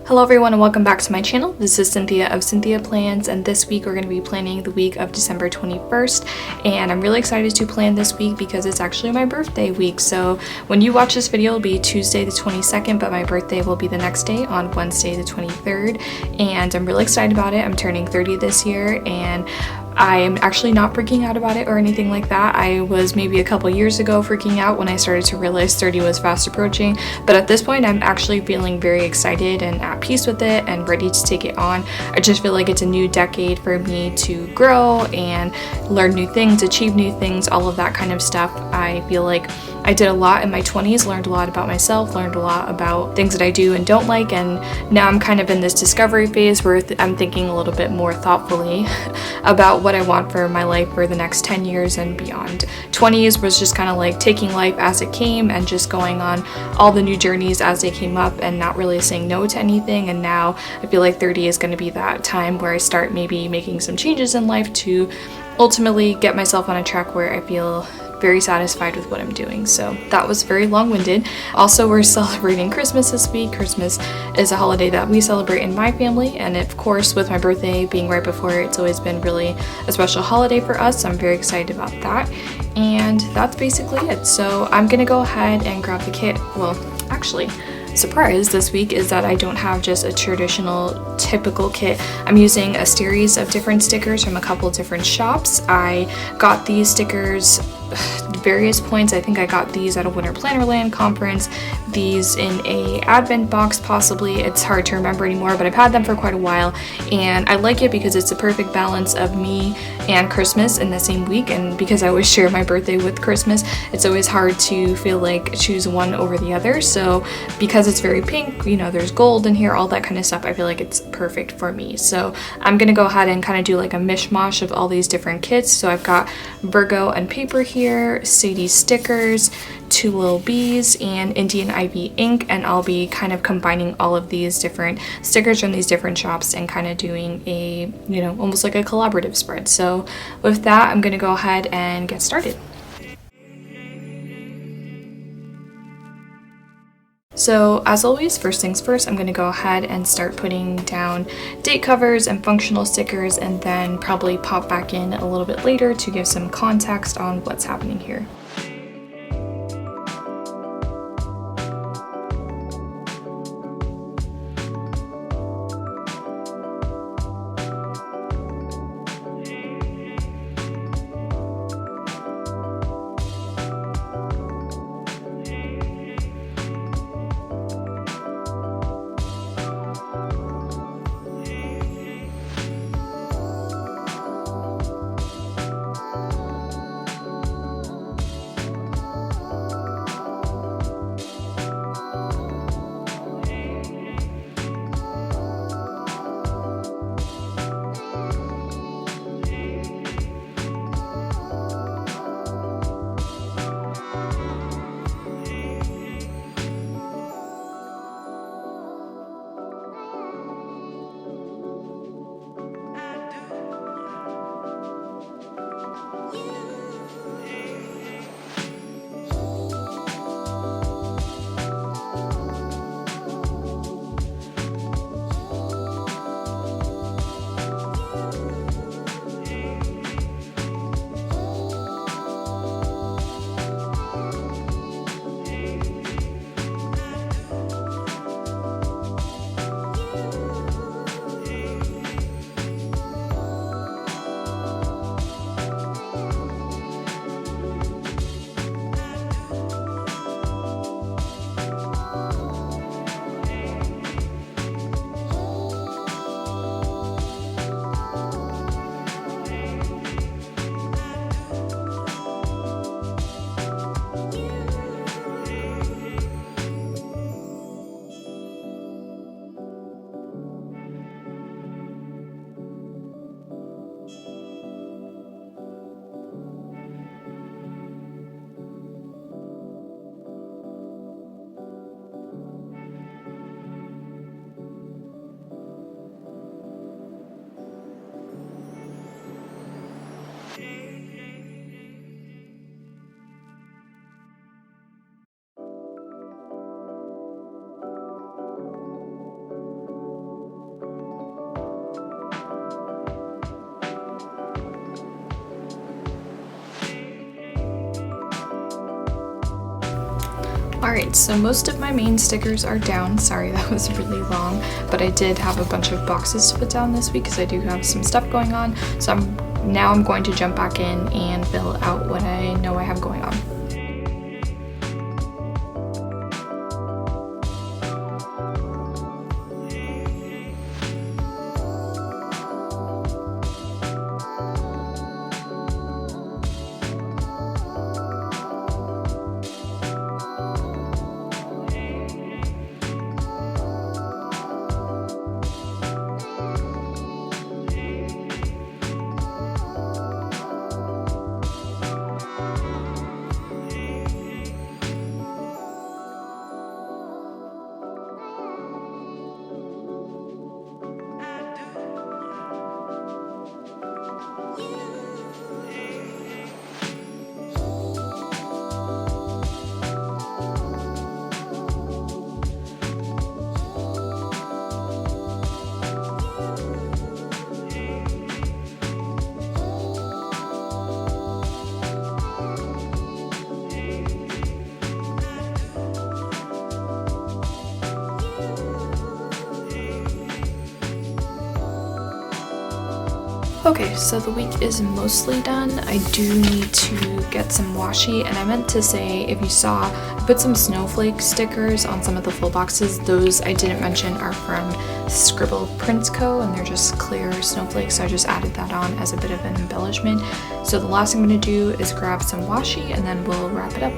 Hello everyone and welcome back to my channel. This is Cynthia of Cynthia Plans, and this week we're going to be planning the week of December 21st, and I'm really excited to plan this week because it's actually my birthday week. So when you watch this video, it'll be Tuesday the 22nd, but my birthday will be the next day on Wednesday the 23rd, and I'm really excited about it. I'm turning 30 this year, and I am actually not freaking out about it or anything like that. I was maybe a couple years ago freaking out when I started to realize 30 was fast approaching, but at this point I'm actually feeling very excited and at peace with it and ready to take it on. I just feel like it's a new decade for me to grow and learn new things, achieve new things, all of that kind of stuff. I feel like I did a lot in my 20s, learned a lot about myself, learned a lot about things that I do and don't like, and now I'm kind of in this discovery phase where I'm thinking a little bit more thoughtfully about what I want for my life for the next 10 years and beyond. 20s was just kind of like taking life as it came and just going on all the new journeys as they came up and not really saying no to anything, and now I feel like 30 is going to be that time where I start maybe making some changes in life to ultimately get myself on a track where I feel very satisfied with what I'm doing. So that was very long-winded. Also, we're celebrating Christmas this week. Christmas is a holiday that we celebrate in my family, and of course with my birthday being right before it, it's always been really a special holiday for us. So I'm very excited about that, and that's basically it. So I'm gonna go ahead and grab the kit. Well, actually, surprise this week is that I don't have just a traditional typical kit. I'm using a series of different stickers from a couple different shops. I got these stickers various points. I think I got these at a Winter Plannerland conference, these in a advent box possibly. It's hard to remember anymore, but I've had them for quite a while, and I like it because it's a perfect balance of me and Christmas in the same week, and because I always share my birthday with Christmas, it's always hard to feel like choose one over the other. So because it's very pink, you know, there's gold in here, all that kind of stuff, I feel like it's perfect for me. So I'm gonna go ahead and kind of do like a mishmash of all these different kits. So I've got Virgo and paper here, Sadie stickers, 2 Lil Bees, and Indy Ivy Ink, and I'll be kind of combining all of these different stickers from these different shops and kind of doing a, you know, almost like a collaborative spread. So with that, I'm gonna go ahead and get started. So as always, first things first, I'm going to go ahead and start putting down date covers and functional stickers, and then probably pop back in a little bit later to give some context on what's happening here. Alright, so most of my main stickers are down. Sorry, that was really long, but I did have a bunch of boxes to put down this week because I do have some stuff going on. So now I'm going to jump back in and fill out what I know I have going on. Okay, so the week is mostly done. I do need to get some washi, and I meant to say, if you saw, I put some snowflake stickers on some of the full boxes. Those I didn't mention are from Scribble Prints Co, and they're just clear snowflakes, so I just added that on as a bit of an embellishment. So the last thing I'm going to do is grab some washi, and then we'll wrap it up.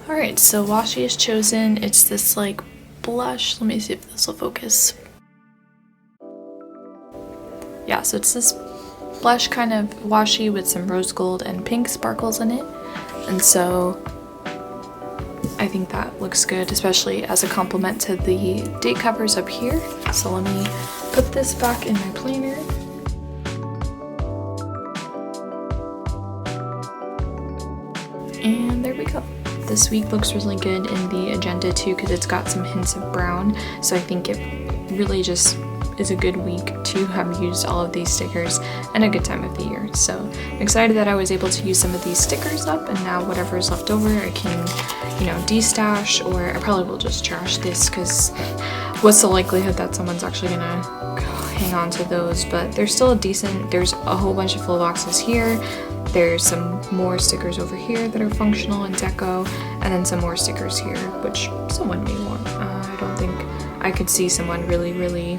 Alright, so washi is chosen. It's this like blush. Let me see if this will focus. Yeah, so it's this blush kind of washi with some rose gold and pink sparkles in it. And so I think that looks good, especially as a complement to the date covers up here. So let me put this back in my planner. And there we go. This week looks really good in the agenda too because it's got some hints of brown, so I think it really just is a good week to have used all of these stickers and a good time of the year. So I'm excited that I was able to use some of these stickers up, and now whatever is left over I can, you know, de-stash, or I probably will just trash this because what's the likelihood that someone's actually gonna hang on to those. But there's still a decent, there's a whole bunch of full boxes here. There's some more stickers over here that are functional and deco, and then some more stickers here, which someone may want. I don't think I could see someone really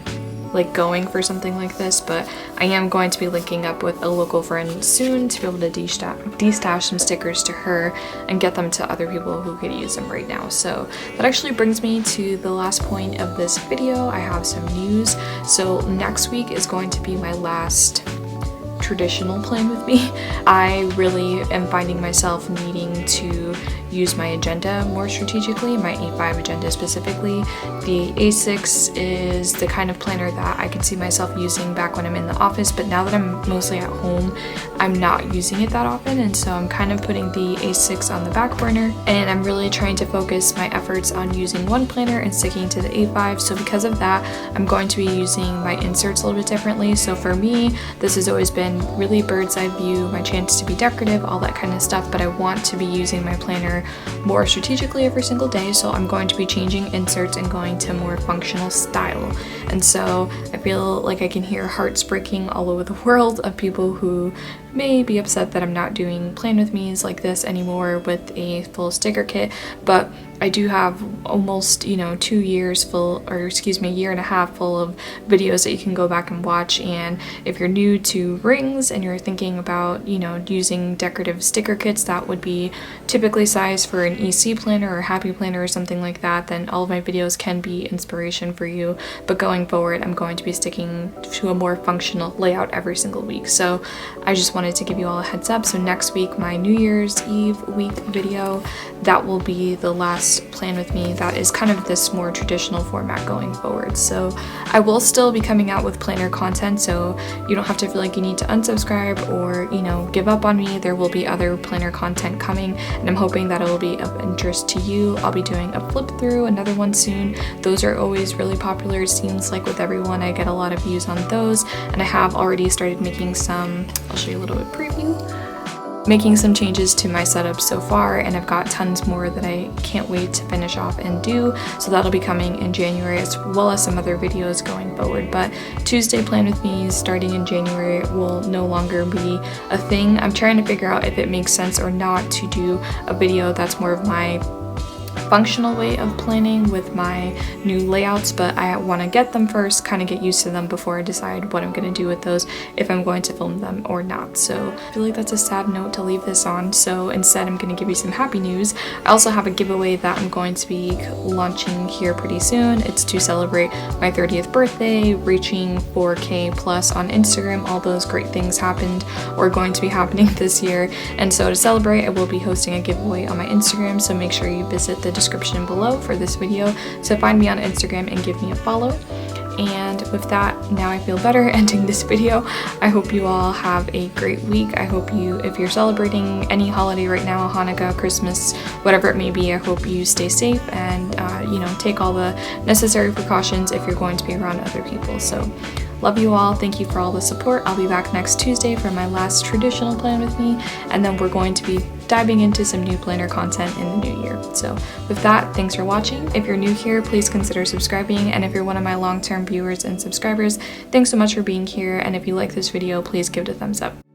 like going for something like this, but I am going to be linking up with a local friend soon to be able to de-stash some stickers to her and get them to other people who could use them right now. So that actually brings me to the last point of this video. I have some news. So next week is going to be my last traditional plan with me. I really am finding myself needing to use my agenda more strategically, my A5 agenda specifically. The A6 is the kind of planner that I could see myself using back when I'm in the office, but now that I'm mostly at home, I'm not using it that often, and so I'm kind of putting the A6 on the back burner, and I'm really trying to focus my efforts on using one planner and sticking to the A5. So because of that, I'm going to be using my inserts a little bit differently. So for me, this has always been really bird's eye view, my chance to be decorative, all that kind of stuff, but I want to be using my planner more strategically every single day, so I'm going to be changing inserts and going to more functional style. And so I feel like I can hear hearts breaking all over the world of people who may be upset that I'm not doing plan with me's like this anymore with a full sticker kit, but I do have almost, 2 years full, or excuse me, a year and a half full of videos that you can go back and watch. And if you're new to rings and you're thinking about, using decorative sticker kits that would be typically sized for an EC planner or happy planner or something like that, then all of my videos can be inspiration for you. But going forward, I'm going to be sticking to a more functional layout every single week. So I just wanted to give you all a heads up. So next week, my New Year's Eve week video, that will be the last last plan with me that is kind of this more traditional format going forward. So I will still be coming out with planner content, so you don't have to feel like you need to unsubscribe or, you know, give up on me. There will be other planner content coming, and I'm hoping that it will be of interest to you. I'll be doing a flip through, another one soon. Those are always really popular. It seems like with everyone, I get a lot of views on those, and I have already started making some, I'll show you a little bit preview, making some changes to my setup so far, and I've got tons more that I can't wait to finish off and do, so that'll be coming in January, as well as some other videos going forward. But Tuesday Plan With Me starting in January will no longer be a thing. I'm trying to figure out if it makes sense or not to do a video that's more of my functional way of planning with my new layouts, but I want to get them first, kind of get used to them before I decide what I'm going to do with those, if I'm going to film them or not. So I feel like that's a sad note to leave this on, so instead I'm going to give you some happy news. I also have a giveaway that I'm going to be launching here pretty soon. It's to celebrate my 30th birthday, reaching 4K plus on Instagram. All those great things happened or going to be happening this year, and so to celebrate I will be hosting a giveaway on my Instagram, so make sure you visit the description below for this video to find me on Instagram and give me a follow. And with that, now I feel better ending this video. I hope you all have a great week. I hope you, if you're celebrating any holiday right now, Hanukkah, Christmas, whatever it may be, I hope you stay safe and you know, take all the necessary precautions if you're going to be around other people. So love you all. Thank you for all the support. I'll be back next Tuesday for my last traditional plan with me, and then we're going to be diving into some new planner content in the new year. So with that, thanks for watching. If you're new here, please consider subscribing, and if you're one of my long-term viewers and subscribers, thanks so much for being here, and if you like this video, please give it a thumbs up.